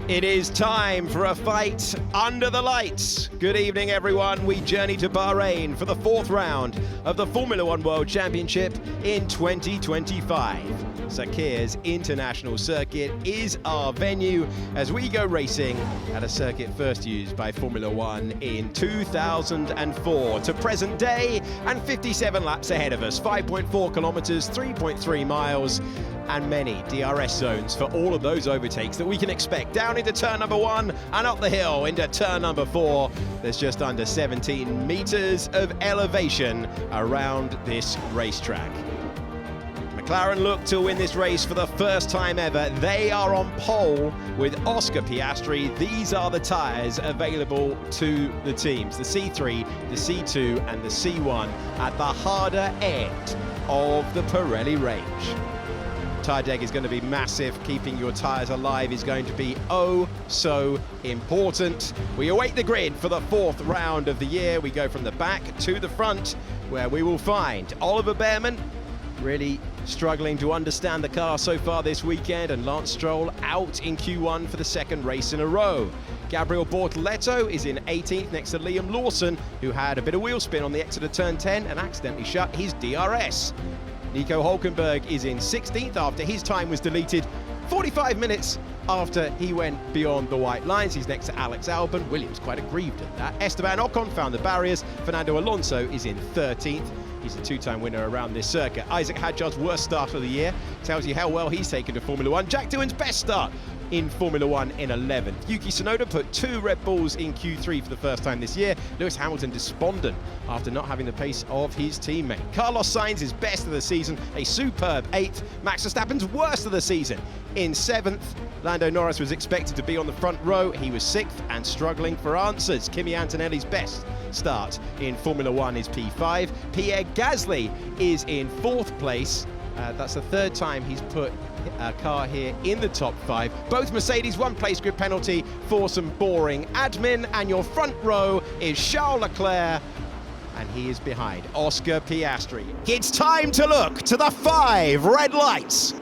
It is time for a fight under the lights. Good evening, everyone. We journey to Bahrain for the fourth round of the Formula One World Championship in 2025. Sakir's International Circuit is our venue as we go racing at a circuit first used by Formula One in 2004 to present day, and 57 laps ahead of us, 5.4 kilometers, 3.3 miles, and many DRS zones for all of those overtakes that we can expect down into turn number 1 and up the hill into turn number 4. There's just under 17 meters of elevation around this racetrack. McLaren look to win this race for the first time ever. They are on pole with Oscar Piastri. These are the tyres available to the teams, the C3, the C2 and the C1 at the harder end of the Pirelli range. Tyre deck is going to be massive. Keeping your tyres alive is going to be oh so important. We await the grid for the fourth round of the year. We go from the back to the front, where we will find Oliver Bearman really struggling to understand the car so far this weekend, and Lance Stroll out in Q1 for the second race in a row. Gabriel Bortoleto is in 18th next to Liam Lawson, who had a bit of wheel spin on the exit of turn 10 and accidentally shut his DRS. Nico Hülkenberg is in 16th after his time was deleted 45 minutes after he went beyond the white lines. He's next to Alex Albon. Williams quite aggrieved at that. Esteban Ocon found the barriers. Fernando Alonso is in 13th. He's a two-time winner around this circuit. Isaac Hadjar's worst start of the year tells you how well he's taken to Formula One. Jack Doohan's best start in Formula One in 11th. Yuki Tsunoda put 2 Red Bulls in Q3 for the first time this year. Lewis Hamilton despondent after not having the pace of his teammate. Carlos Sainz is best of the season, a superb 8th. Max Verstappen's worst of the season in 7th. Lando Norris was expected to be on the front row. He was 6th and struggling for answers. Kimi Antonelli's best start in Formula One is P5. Pierre Gasly is in 4th place. That's the 3rd time he's put a car here in the top 5. Both Mercedes, 1 place grid penalty for some boring admin, and your front row is Charles Leclerc, and he is behind Oscar Piastri. It's time to look to the 5 red lights.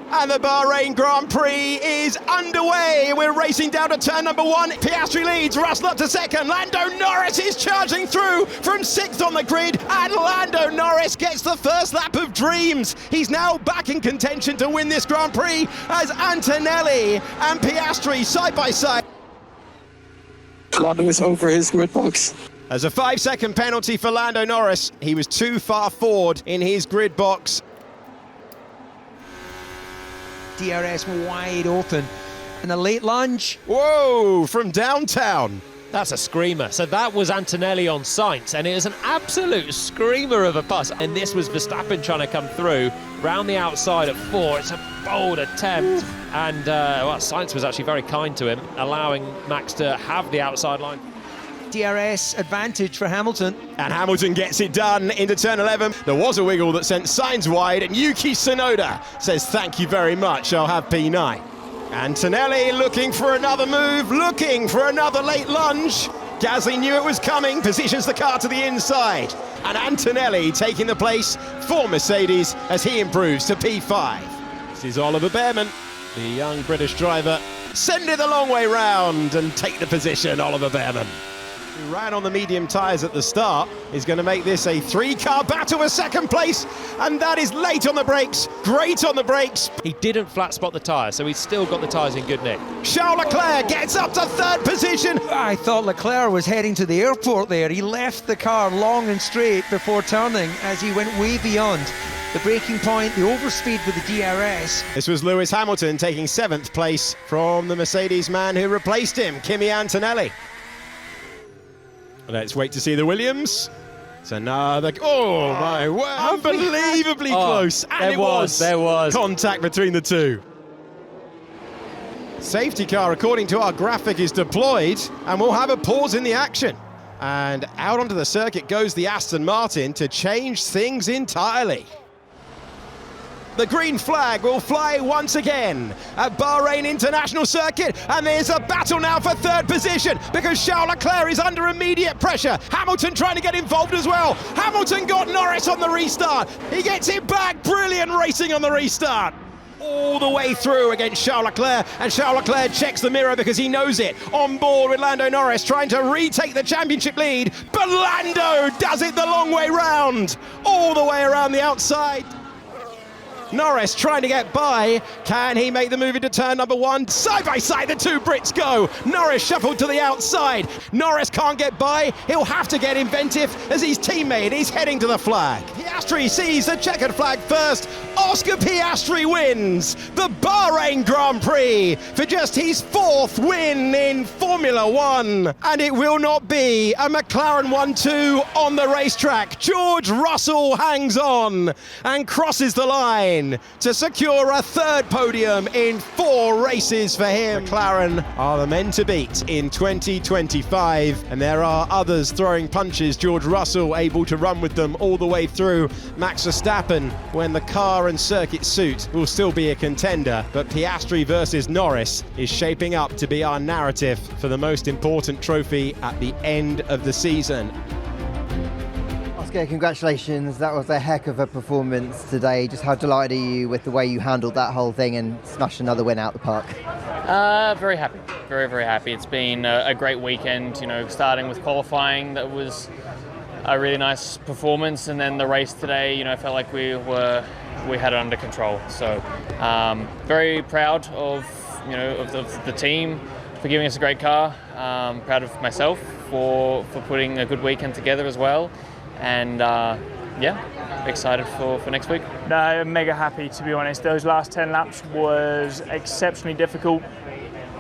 And the Bahrain Grand Prix is underway. We're racing down to turn number 1. Piastri leads, Russell up to 2nd. Lando Norris is charging through from 6th on the grid, and Lando Norris gets the first lap of dreams. He's now back in contention to win this Grand Prix as Antonelli and Piastri side by side. Lando is over his grid box. As a 5-second penalty for Lando Norris. He was too far forward in his grid box. DRS wide open, and a late lunge. Whoa, from downtown. That's a screamer. So that was Antonelli on Sainz, and it was an absolute screamer of a pass. And this was Verstappen trying to come through, round the outside at 4. It's a bold attempt. And well, Sainz was actually very kind to him, allowing Max to have the outside line. DRS advantage for Hamilton. And Hamilton gets it done into turn 11. There was a wiggle that sent Sainz wide, and Yuki Tsunoda says thank you very much, I'll have P9. Antonelli looking for another move, looking for another late lunge. Gasly knew it was coming, positions the car to the inside. And Antonelli taking the place for Mercedes as he improves to P5. This is Oliver Bearman, the young British driver. Send it the long way round and take the position, Oliver Bearman. Who ran on the medium tyres at the start, is going to make this a 3-car battle for 2nd place, and that is late on the brakes, great on the brakes. He didn't flat spot the tyre, so he's still got the tyres in good nick. Charles Leclerc gets up to 3rd position. I thought Leclerc was heading to the airport there. He left the car long and straight before turning as he went way beyond the braking point, the overspeed with the DRS. This was Lewis Hamilton taking 7th place from the Mercedes man who replaced him, Kimi Antonelli. Let's wait to see the Williams. It's another, oh my word, unbelievably close. And there was contact between the two. Safety car, according to our graphic, is deployed, and we'll have a pause in the action. And out onto the circuit goes the Aston Martin to change things entirely. The green flag will fly once again at Bahrain International Circuit, and there's a battle now for 3rd position because Charles Leclerc is under immediate pressure. Hamilton trying to get involved as well. Hamilton got Norris on the restart. He gets it back. Brilliant racing on the restart. all the way through against Charles Leclerc, and Charles Leclerc checks the mirror because he knows it. On board with Lando Norris, trying to retake the championship lead, but Lando does it the long way round, all the way around the outside. Norris trying to get by. Can he make the move into turn number 1? Side by side, the two Brits go. Norris shuffled to the outside. Norris can't get by. He'll have to get inventive as his teammate is heading to the flag. Piastri sees the checkered flag first. Oscar Piastri wins the Bahrain Grand Prix for just his 4th win in Formula One. And it will not be a McLaren 1-2 on the racetrack. George Russell hangs on and crosses the line to secure a 3rd podium in 4 races for him. McLaren are the men to beat in 2025, and there are others throwing punches. George Russell able to run with them all the way through. Max Verstappen, when the car and circuit suit, will still be a contender, but Piastri versus Norris is shaping up to be our narrative for the most important trophy at the end of the season. Oscar, congratulations. That was a heck of a performance today. Just how delighted are you with the way you handled that whole thing and smashed another win out the park? Very happy. Very, very happy. It's been a great weekend, starting with qualifying. That was a really nice performance, and then the race today, I felt like we had it under control. So very proud of the team for giving us a great car. Proud of myself for putting a good weekend together as well. And excited for next week. No, I'm mega happy, to be honest. Those last 10 laps was exceptionally difficult.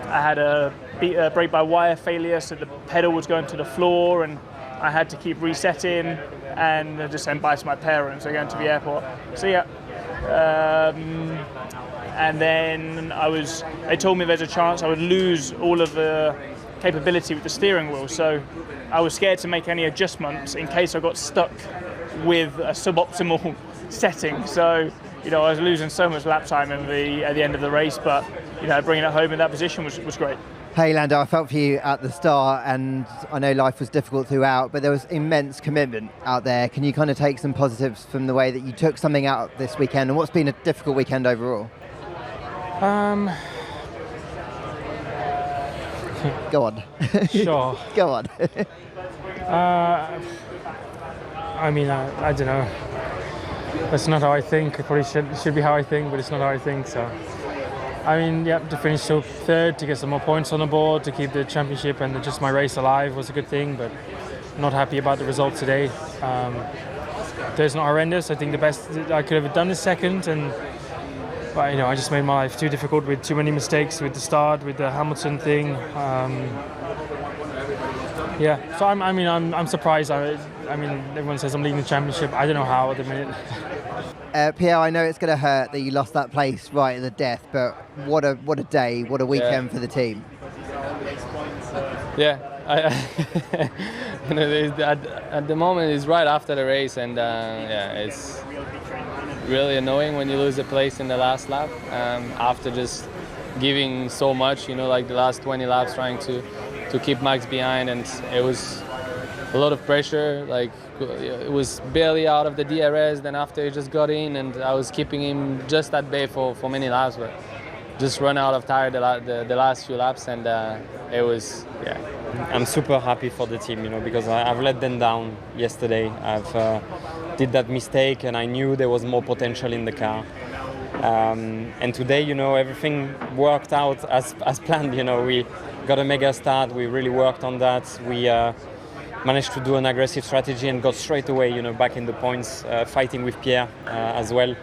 I had a brake-by-wire failure, so the pedal was going to the floor, and I had to keep resetting, and I just sent bye to my parents. They're going to the airport. So and then they told me there's a chance I would lose all of the capability with the steering wheel. So I was scared to make any adjustments in case I got stuck with a suboptimal setting. So, I was losing so much lap time at the end of the race, but, bringing it home in that position was great. Hey Lando, I felt for you at the start, and I know life was difficult throughout, but there was immense commitment out there. Can you kind of take some positives from the way that you took something out this weekend, and what's been a difficult weekend overall? Go on. Sure. Go on. I don't know. That's not how I think. It probably should be how I think, but it's not how I think. So, to finish so 3rd, to get some more points on the board, to keep the championship and just my race alive was a good thing, but not happy about the result today. It's not horrendous. I think the best I could have done is 2nd, but I just made my life too difficult with too many mistakes with the start, with the Hamilton thing. So I'm surprised. Everyone says I'm leading the championship. I don't know how at the minute. Pierre, I know it's going to hurt that you lost that place right at the death, but what a day, what a weekend for the team. Yeah, at the moment it's right after the race, and it's really annoying when you lose a place in the last lap after just giving so much, like the last 20 laps trying to keep Max behind, and it was a lot of pressure. Like, it was barely out of the DRS, then after he just got in, and I was keeping him just at bay for many laps, but just run out of tire the last few laps, and it was, I'm super happy for the team, because I've let them down yesterday. I've did that mistake, and I knew there was more potential in the car. And today, everything worked out as planned. We got a mega start. We really worked on that. We managed to do an aggressive strategy and got straight away, back in the points, fighting with Pierre as well.